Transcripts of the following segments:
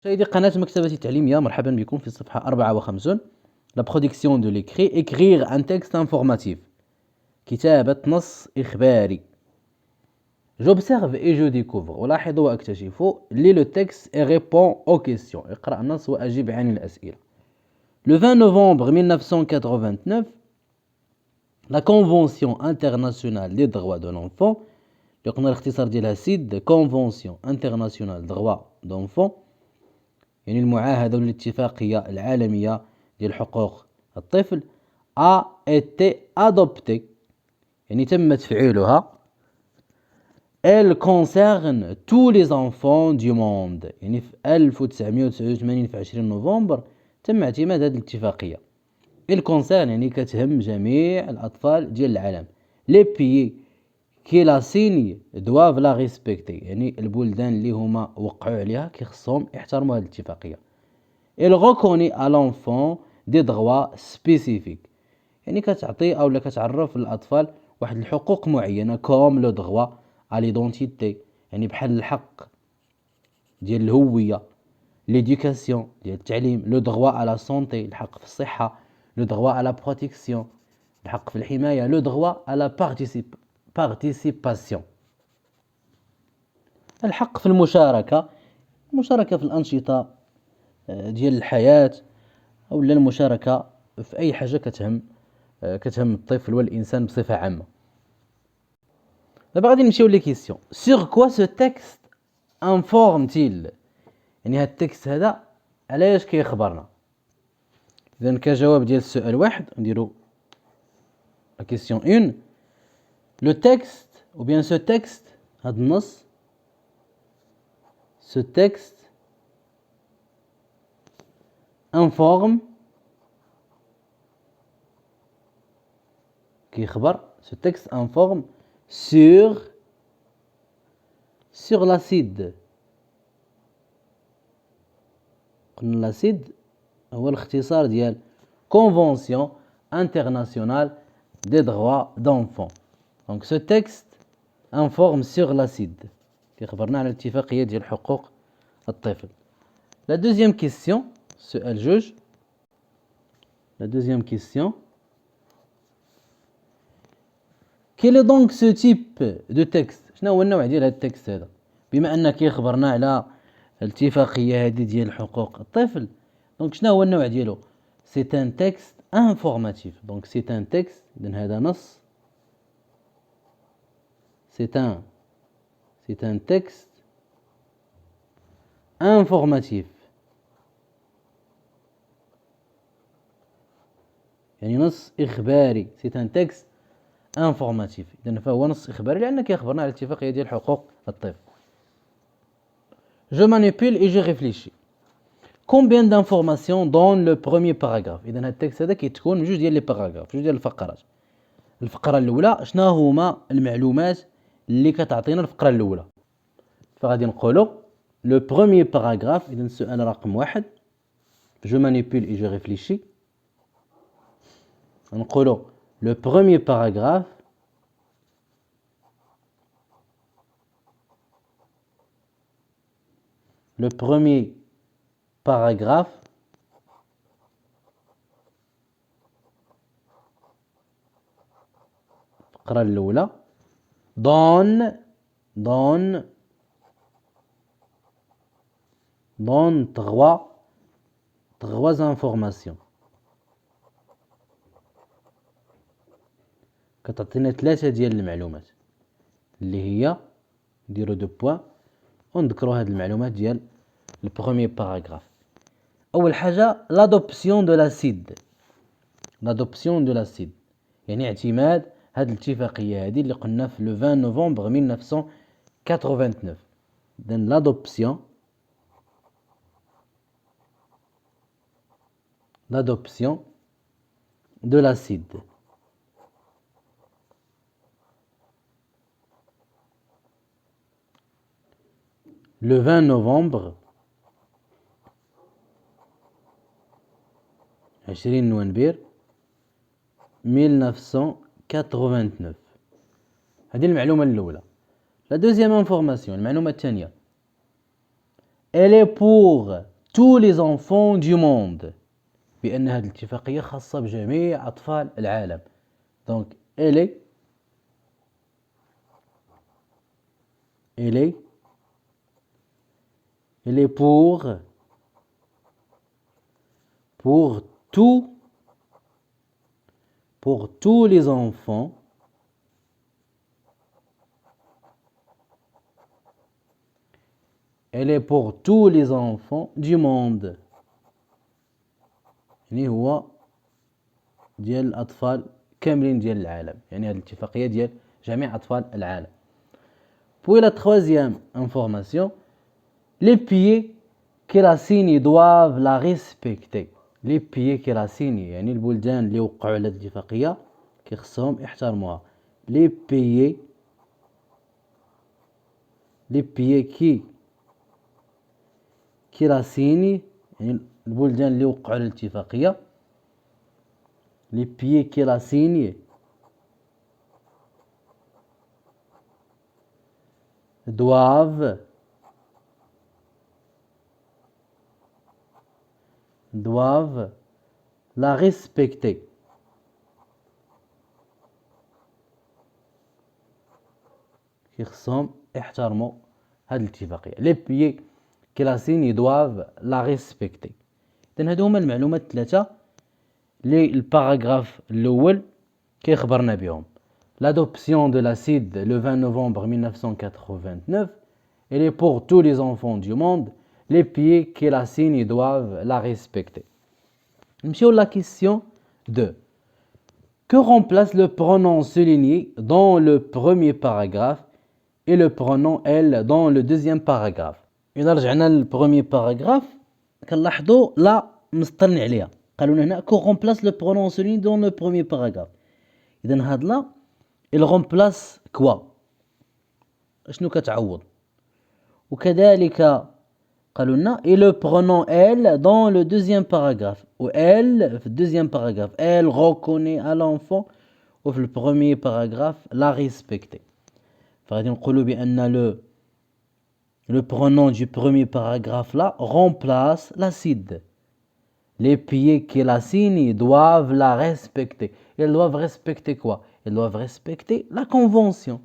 مشاهدي قناة مكتبة التعليمية، مرحبا بكم في الصفحة 54. La production de l'écrit, écrire un texte informatif. كتابة نص إخباري. J'observe et je découvre. ألاحظ وأكتشف. Lis le texte et réponds aux questions. اقرأ النص وأجب عن الأسئلة. Le 20 novembre 1989, la Convention internationale des droits de l'enfant, اللي قلنا الاختصار ديالها CID, Convention internationale des droits d'enfant, يعني المعاهدة والاتفاقية العالمية ديال حقوق الطفل a été adoptée، يعني تم تفعيلها. Elle concerne tous les enfants du monde، يعني في 1989 في 20 نوفمبر تم اعتماد هذه الاتفاقية. Elle concerne يعني كتهم جميع الأطفال ديال العالم. Les pays qui la signent doivent la respecter، يعني البلدان اللي هما وقعوا عليها كيخصهم يحترموا هذه الاتفاقية. Elle reconnaît à l'enfant des droits spécifiques، يعني كتعطي أو كتعرف الأطفال واحد الحقوق معينة comme le droit à l'identité، يعني بحال الحق ديال الهوية، l'éducation ديال التعليم، le droit à la santé الحق في الصحة، le droit à la protection الحق في الحماية، le droit à la participation الحق في المشاركة في الأنشطة ديال الحياة، أو المشاركة في أي حاجة كتهم الطفل والإنسان بصفة عامة. دابا غادي نمشيو لي كيسيون. Sur quoi ce texte informe-t-il، يعني هاد التكست هذا علاش كيخبرنا. إذن كجواب ديال السؤال واحد نديرو la question 1. Le texte ou bien ce texte، هاد النص، ce texte informe كيخبر، ce texte informe sur la CID. قلنا la CID هو الاختصار ديال Convention internationale des droits d'enfant. Donc ce texte informe sur la CID، كيخبرنا على الاتفاقية ديال حقوق الطفل. La deuxième question، سؤال جوج. La deuxième question. Quel est donc ce type de texte؟ شنو هو النوع ديال هذا التكست هذا؟ بما أن كيخبرنا على الاتفاقية هذه ديال حقوق الطفل، دونك شنو هو النوع ديالو؟ C'est un texte informatif. Donc c'est un texte، إذن هذا نص. C'est un texte informatif، يعني نص إخباري. C'est un texte informatif، إذن فهو نص إخباري لأن كيخبرنا على الاتفاقية ديال حقوق الطفل. Je manipule et je réfléchis. Combien d'informations dans le premier paragraphe؟ إذن هاد التكست هذا كيتكون من جوج ديال لي باراغراف، جوج ديال الفقرات. الفقرة الأولى شنو هما المعلومات اللي كتعطينا الفقرة الأولى؟ فغادي نقولوا لو بروميير باراغراف. إذن السؤال رقم واحد، جو مانيبيل إي جو ريفليشي، نقولوا لو بروميير باراغراف الفقرة الأولى donne trois informations، كتعطينا ثلاثة ديال المعلومات اللي هي نديرو دو بوين ونذكروا هاد المعلومات ديال البروميير باراغراف. أول حاجة l'adoption de la CID، يعني اعتماد هاد الاتفاقية هذه اللي قلنا في لو 20 نوفمبر 1989. إذن l'adoption de la CID. Le 20 novembre 20 نوفمبر 1989. هذه المعلومة الأولى. La deuxième information، المعلومة الثانية، Elle est pour tous les enfants du monde. بأن هذه الاتفاقية خاصة بجميع أطفال العالم. Donc elle est pour tous les enfants elle est pour tous les enfants du monde. يعني هو ديال الأطفال كاملين ديال العالم، يعني هذه الاتفاقية ديال جميع أطفال العالم. Puis la troisième information, les pays qui la signent doivent la respecter. Les pays qui la signent يعني البلدان اللي وقعوا على الاتفاقية كيخصهم يحترموها. Les pays qui la signent يعني البلدان اللي وقعوا على الاتفاقية. Les pays qui la signent doivent la respecter. خصهم يحترموا هذه الاتفاقية. Les pays qui la signent doivent la respecter. إذن هادو هما المعلومات الثلاثة اللي الباراغراف الأول كيخبرنا بهم. L'adoption de l'acide le 20 novembre 1989, elle est pour tous les enfants du monde. Les pays qui la signent doivent la respecter. نمشيو la question 2. Que remplace le pronom souligné dans le premier paragraphe et le pronom elle dans le deuxième paragraphe. إذا رجعنا للبروميي باراغراف كنلاحظوا لا مسطرين عليها، قالوا لنا هنا que remplace le pronom souligné dans le premier paragraphe. إذا هاد لا il remplace quoi؟ شنو كتعوض؟ وكذلك قالوا لنا et le pronom elle dans le deuxième paragraphe. و elle في الدوزيام باراغراف elle reconnaît à l'enfant وفي البروميي باراغراف la respecter. فغادي نقولوا بأن le pronom du premier paragraphe là remplace l'acide. Les pays qui la signent doivent la respecter. Ils doivent respecter quoi? Ils doivent respecter la convention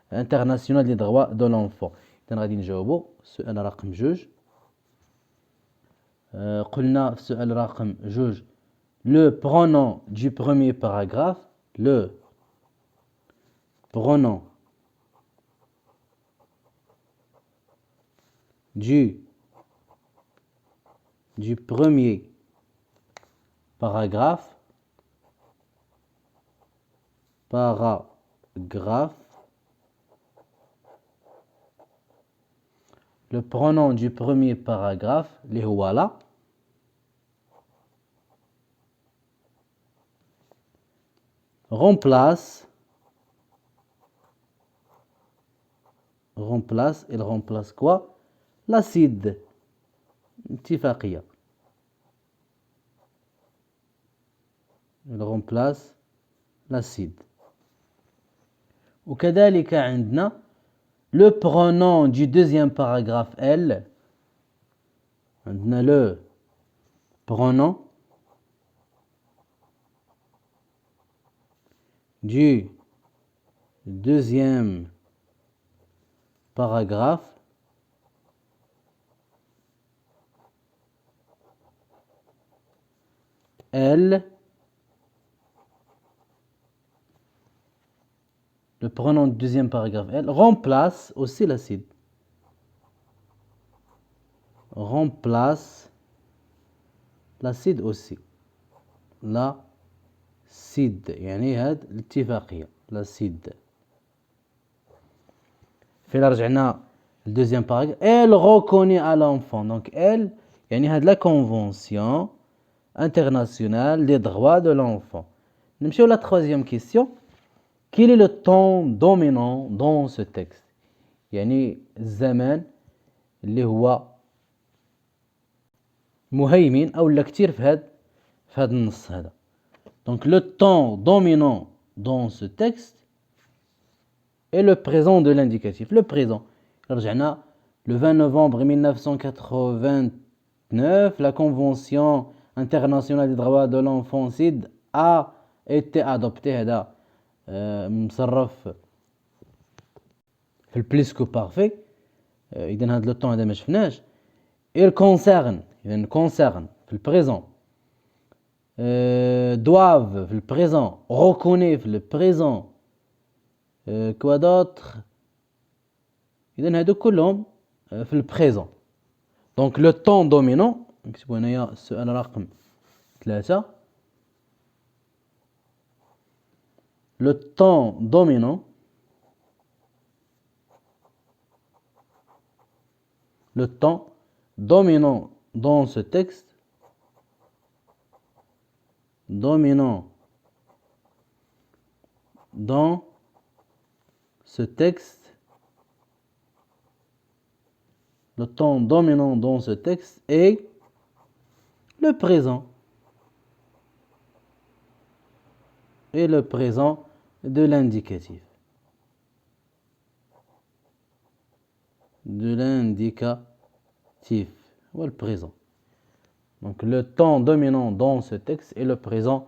internationale des droits de l'enfant. إذن غادي نجاوبوا السؤال رقم 2. قلنا في السؤال رقم 2 le pronom du premier paragraphe, le pronom du premier paragraphe, le pronom du premier paragraphe, les voilà, remplace, il remplace quoi? L'acide. اتفاقية. il remplace l'acide. وكذلك عندنا le pronom du deuxième paragraphe elle. عندنا le pronom du deuxième paragraphe elle. Le pronom du deuxième paragraphe elle remplace aussi l'acide. Remplace l'acide aussi. l'acide يعني هاد الاتفاقية l'acide. في رجعنا le deuxième paragraphe elle reconnaît à l'enfant. Donc elle يعني هاد la convention internationale des droits de l'enfant. نمشيو la troisième question. Quel est le ton dominant dans ce texte؟ يعني الزمان اللي هو مهيمن أو لا كتير في هاد النص هذا. Donc le ton dominant dans ce texte est le présent de l'indicatif. Le présent. رجعنا Le 20 novembre 1989, la Convention internationale des droits de l'enfant CID a été adoptée. هذا مصرف في البليس كو بارفي. إذن هذا لو طون هذا ما شفناش. Il concerne, إذن concerne في البريزون. Doivent في البريزون. Reconnaît في البريزون. Quoi d'autre? إذن هادو كلهم في البريزون. دونك لو طون دومينون نكتبو هنايا السؤال رقم 3. Le temps dominant, dans ce texte, le temps dominant dans ce texte est le présent. Et le présent de l'indicatif. Ou le présent. Donc le temps dominant dans ce texte est le présent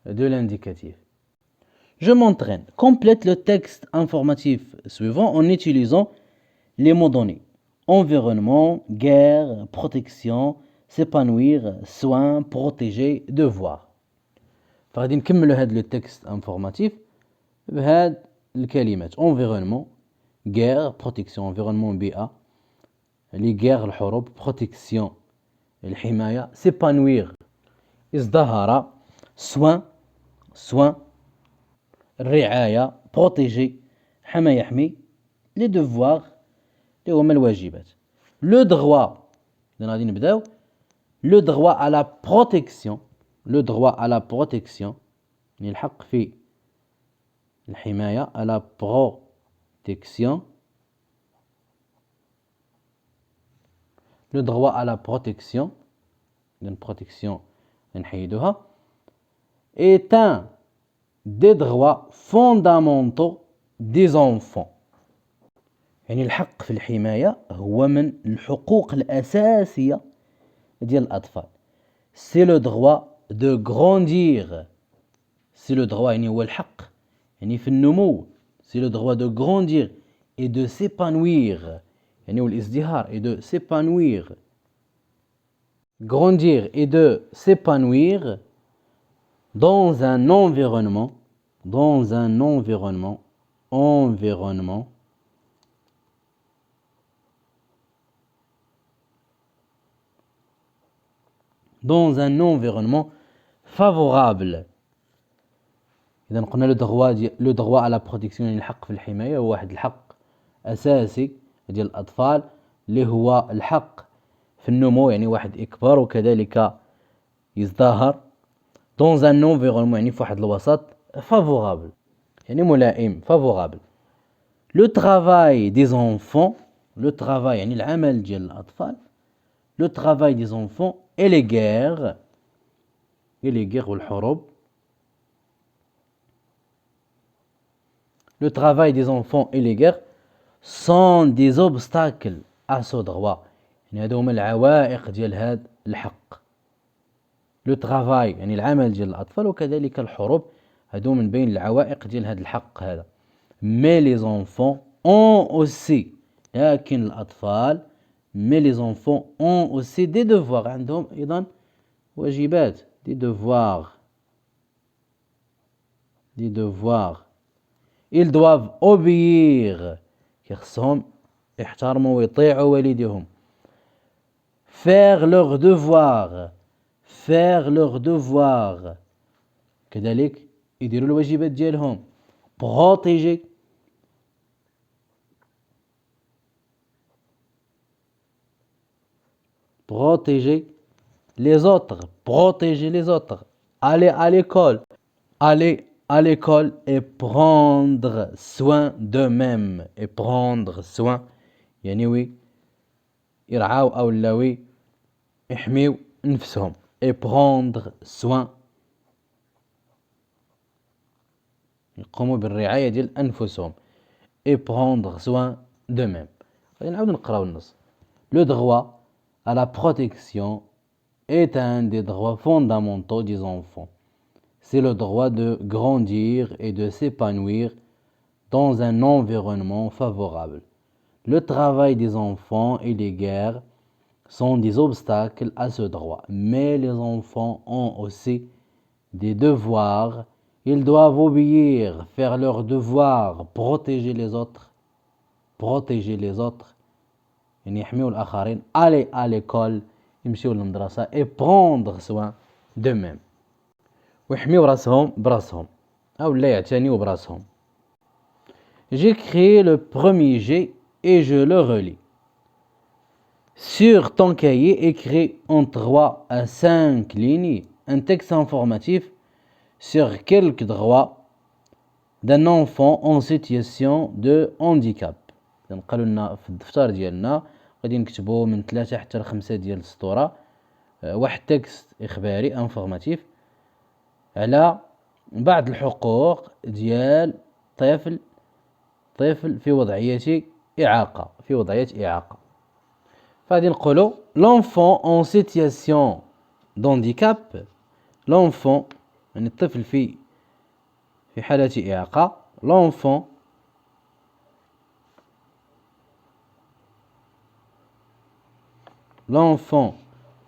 de l'indicatif. Je m'entraîne. Complète le texte informatif suivant en utilisant les mots donnés. Environnement, guerre, protection, s'épanouir, soin, protéger, devoir. فغادي نكملوا هذا لو تكست انفورماتيف بهاد الكلمات environnement guerre protection environnement بيئة لي guerre الحروب protection الحماية s'épanouir ازدهار soin الرعاية protéger حما يحمي les devoirs اللي هما الواجبات le droit غادي نبداو le droit à la protection يعني الحق في الحماية à la protection le droit à la protection une protection نحيدوها est un des droits fondamentaux des enfants يعني الحق في الحماية هو من الحقوق الأساسية ديال الأطفال c'est le droit de grandir c'est le droit يعني هو الحق يعني في النمو c'est le droit de grandir et de s'épanouir يعني هو الازدهار et de s'épanouir grandir et de s'épanouir dans un environnement dans un environnement favorable. إذا قلنا لو droit à la protection يعني الحق في الحماية هو واحد الحق أساسي ديال الأطفال اللي هو الحق في النمو يعني واحد يكبر وكذلك يزدهر dans un environnement يعني في واحد الوسط favorable يعني ملائم favorable. Le travail des enfants يعني العمل ديال الأطفال le travail des enfants et les guerres والحروب le travail des enfants et les guerres sont des obstacles à ce droit يعني هادو هما العوائق ديال هاد الحق le travail يعني العمل ديال الأطفال وكذلك الحروب هادو من بين العوائق ديال هاد الحق هذا mais les enfants ont aussi لكن الأطفال mais les enfants ont aussi des devoirs عندهم أيضا واجبات des devoirs ils doivent obéir خصهم يحترموا ويطيعوا والديهم faire leurs devoirs كذلك يديروا الواجبات ديالهم protéger les autres aller à l'école et prendre soin d'eux-mêmes يعني وي يرعاو أو لاوي يحميو نفسهم et prendre soin يقوموا بالرعاية ديال أنفسهم et prendre soin d'eux-mêmes غادي نعاود نقراو النص. Le droit à la protection est un des droits fondamentaux des enfants. C'est le droit de grandir et de s'épanouir dans un environnement favorable. Le travail des enfants et les guerres sont des obstacles à ce droit, mais les enfants ont aussi des devoirs. Ils doivent obéir, faire leurs devoirs, protéger les autres, يعني يحميوا الآخرين, aller à l'école, يمشيو للمدرسة, et prendre soin d'eux-mêmes, ويحميوا راسهم براسهم, أو لا يعتنيوا براسهم. J'ai créé le premier jet et je le relis. Sur ton cahier, écris en 3 à 5 lignes un texte informatif sur quelques droits d'un enfant en situation de handicap. قالوا لنا في الدفتر ديالنا غادي نكتبوا من 3 حتى ل 5 ديال السطورة واحد تكست إخباري انفورماتيف على بعض الحقوق ديال طفل في وضعية إعاقة. فغادي نقولوا l'enfant en situation d'handicap, l'enfant يعني الطفل في حالة إعاقة, l'enfant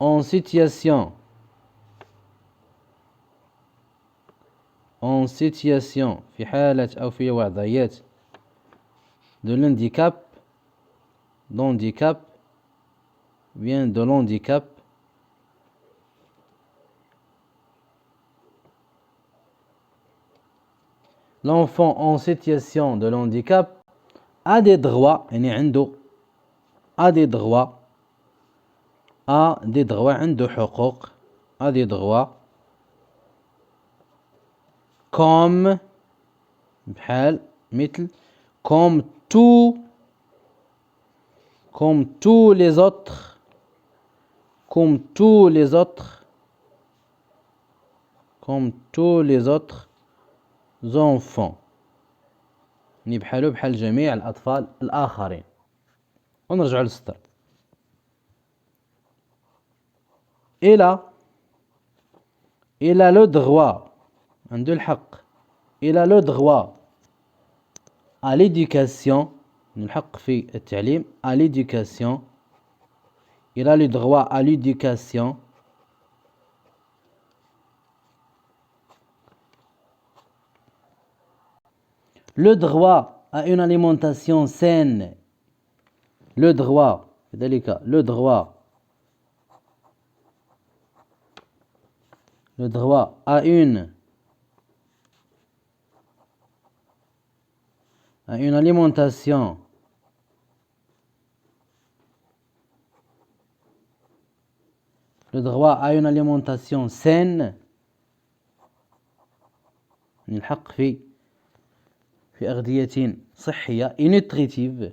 en situation في حالة أو في وضعية de l'handicap, vient de l'handicap, l'enfant en situation de handicap a des droits, يعني عنده a des droits, عنده حقوق, a des droits comme بحال مثل comme tous les autres enfants, يعني بحال جميع الأطفال الآخرين. ونرجع للسطر. Il a le droit, عنده الحق, il a le droit à l'éducation, الحق في التعليم, à l'éducation, il a le droit à l'éducation, le droit à une alimentation saine, le droit à une alimentation saine, الحق في أغذية صحية, et nutritive,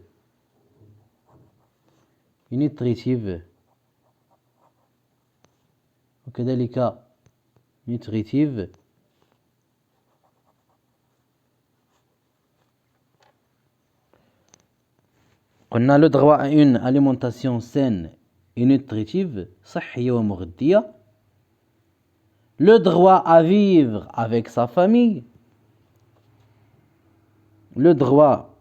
وكذلك nutritive, قلنا le droit à une alimentation saine et nutritive, صحية ومغذية, le droit à vivre avec sa famille, le droit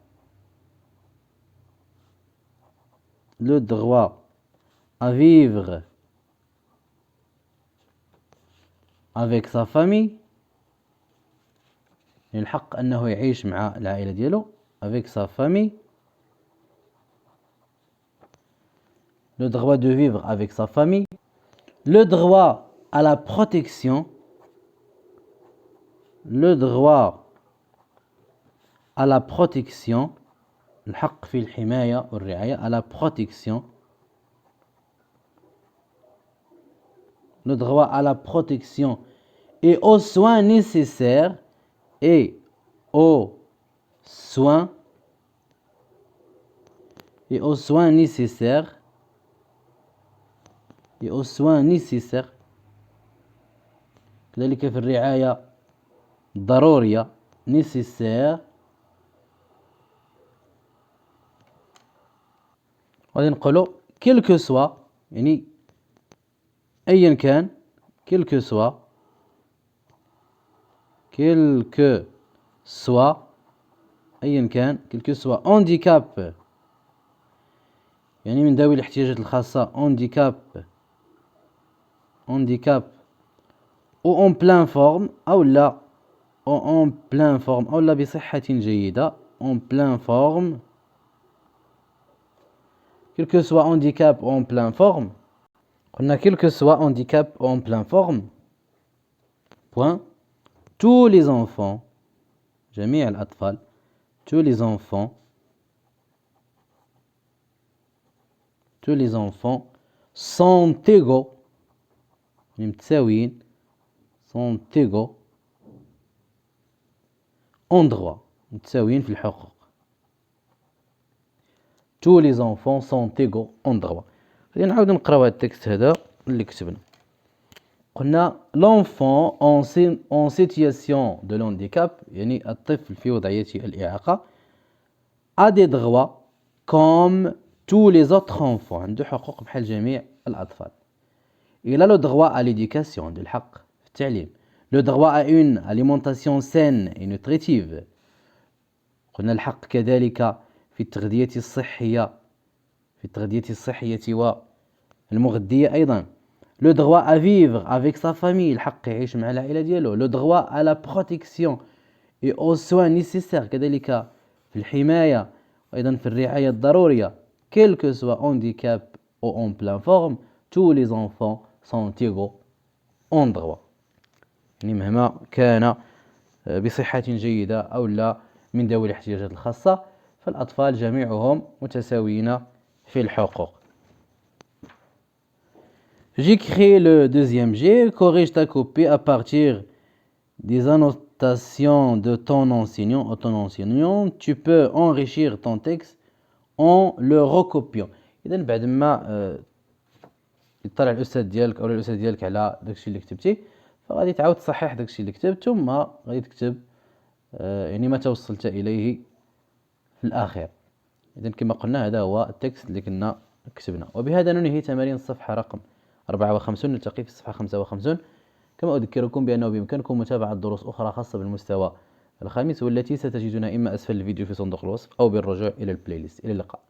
à vivre avec sa famille, الحق أنه يعيش مع العائلة ديالو, avec sa famille, le droit de vivre avec sa famille, le droit à la protection, الحق في الحماية والرعاية, à la protection, le droit à la protection et aux soins nécessaires, كذلك في الرعاية ضرورية, nécessaire, غادي نقولو quel que soit، يعني أيا كان، quel que soit أيا كان quel que soit handicap، يعني من ذوي الاحتياجات الخاصة، handicap ou en pleine forme أو لا en pleine forme أو لا بصحة جيدة en pleine forme، quel que soit handicap ou en pleine forme. قلنا quel que soit handicap ou en pleine forme point tous les enfants، جميع الأطفال، tous les enfants sont égaux، متساويين، sont égaux en droit، متساويين في الحقوق. tous les enfants sont égaux en droit. غادي نعاود نقراو هاد التكست هذا اللي كتبنا. قلنا l'enfant en situation de handicap، يعني الطفل في وضعية الإعاقة، a des droits comme tous les autres enfants، عنده حقوق بحال جميع الأطفال. il a le droit à l'éducation، عنده الحق في التعليم، le droit à une alimentation saine et nutritive، قلنا الحق كذلك في التغذية الصحية والمغذية أيضا، le droit à vivre avec sa famille، الحق يعيش مع العائلة ديالو، le droit à la protection et aux soins nécessaires، كذلك في الحماية وأيضا في الرعاية الضرورية، quel que soit handicap ou en pleine forme tous les enfants sont égaux en droit، يعني مهما كان بصحة جيدة أو لا من ذوي الاحتياجات الخاصة فالأطفال جميعهم متساويين في الحقوق. J'écris le deuxième G, corrige ta copie à partir des annotations de ton enseignant ou ton enseignant. Tu peux enrichir ton texte en le recopiant. إذا بعد ما يطلع الأستاذ ديالك أو الأستاذ ديالك على داكشي اللي كتبتي فغادي تعاود تصحح داكشي اللي كتبت، ثم غادي تكتب يعني ما توصلت إليه في الأخير. إذا كما قلنا هذا هو التكست اللي كنا كتبنا. وبهذا ننهي تمارين الصفحة رقم 54. نلتقي في الصفحة 55. كما أذكركم بأنه بإمكانكم متابعة دروس أخرى خاصة بالمستوى الخامس والتي ستجدونها إما أسفل الفيديو في صندوق الوصف أو بالرجوع إلى البلاي ليست. إلى اللقاء.